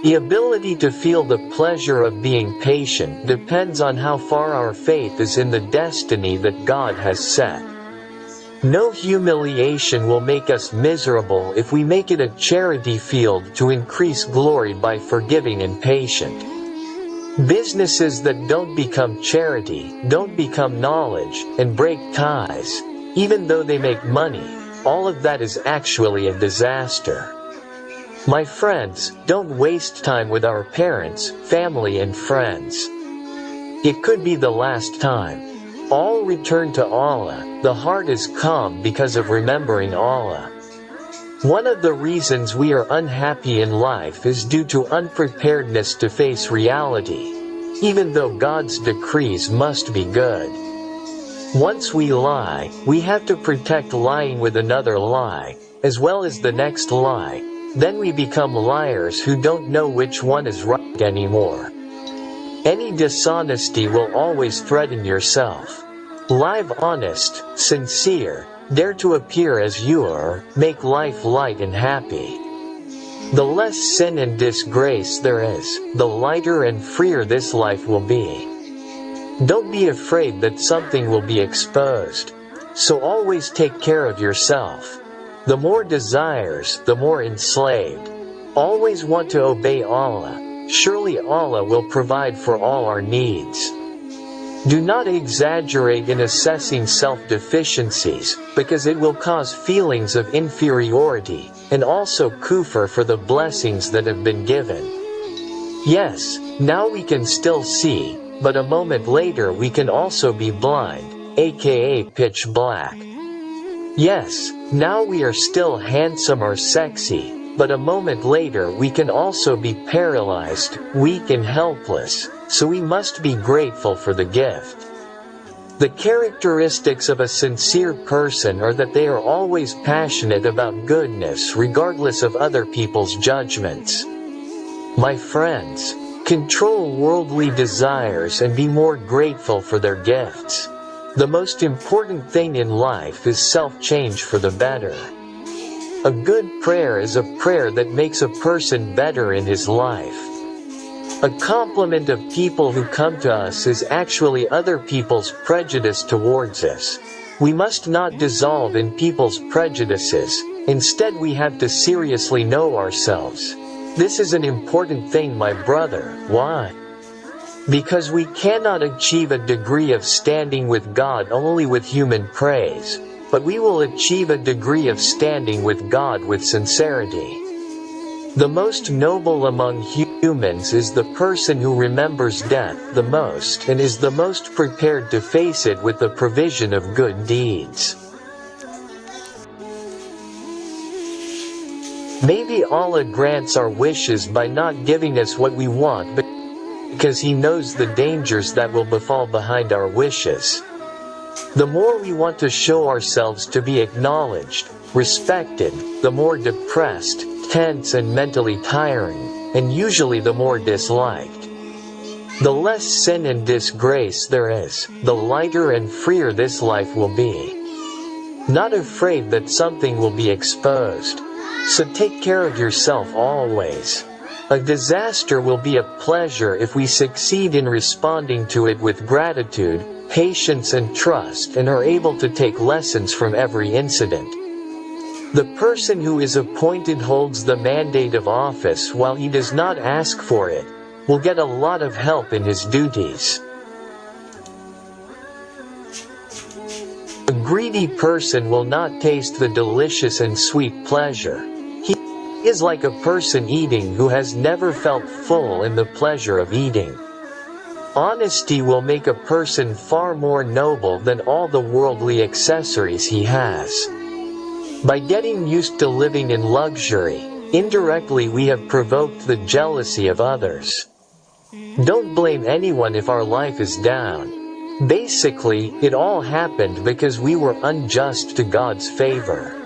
The ability to feel the pleasure of being patient depends on how far our faith is in the destiny that God has set. No humiliation will make us miserable if we make it a charity field to increase glory by forgiving and patient. Businesses that don't become charity, don't become knowledge, and break ties, even though they make money, all of that is actually a disaster. My friends, don't waste time with our parents, family and friends. It could be the last time. All return to Allah. The heart is calm because of remembering Allah. One of the reasons we are unhappy in life is due to unpreparedness to face reality, even though God's decrees must be good. Once we lie, we have to protect lying with another lie, as well as the next lie. Then we become liars who don't know which one is right anymore. Any dishonesty will always threaten yourself. Live honest, sincere, dare to appear as you are, make life light and happy. The less sin and disgrace there is, the lighter and freer this life will be. Don't be afraid that something will be exposed. So always take care of yourself. The more desires, the more enslaved. Always want to obey Allah. Surely Allah will provide for all our needs. Do not exaggerate in assessing self-deficiencies, because it will cause feelings of inferiority, and also kufr for the blessings that have been given. Yes, now we can still see, but a moment later we can also be blind, aka pitch black. Yes, now we are still handsome or sexy, but a moment later we can also be paralyzed, weak and helpless, so we must be grateful for the gift. The characteristics of a sincere person are that they are always passionate about goodness regardless of other people's judgments. My friends, control worldly desires and be more grateful for their gifts. The most important thing in life is self-change for the better. A good prayer is a prayer that makes a person better in his life. A compliment of people who come to us is actually other people's prejudice towards us. We must not dissolve in people's prejudices, instead we have to seriously know ourselves. This is an important thing, my brother. Why? Because we cannot achieve a degree of standing with God only with human praise, but we will achieve a degree of standing with God with sincerity. The most noble among humans is the person who remembers death the most and is the most prepared to face it with the provision of good deeds. Maybe Allah grants our wishes by not giving us what we want because He knows the dangers that will befall behind our wishes. The more we want to show ourselves to be acknowledged, respected, the more depressed, tense and mentally tiring, and usually the more disliked. The less sin and disgrace there is, the lighter and freer this life will be. Not afraid that something will be exposed. So take care of yourself always. A disaster will be a pleasure if we succeed in responding to it with gratitude, patience and trust and are able to take lessons from every incident. The person who is appointed holds the mandate of office while he does not ask for it, will get a lot of help in his duties. A greedy person will not taste the delicious and sweet pleasure. He is like a person eating who has never felt full in the pleasure of eating. Honesty will make a person far more noble than all the worldly accessories he has. By getting used to living in luxury, indirectly we have provoked the jealousy of others. Don't blame anyone if our life is down. Basically, it all happened because we were unjust to God's favor.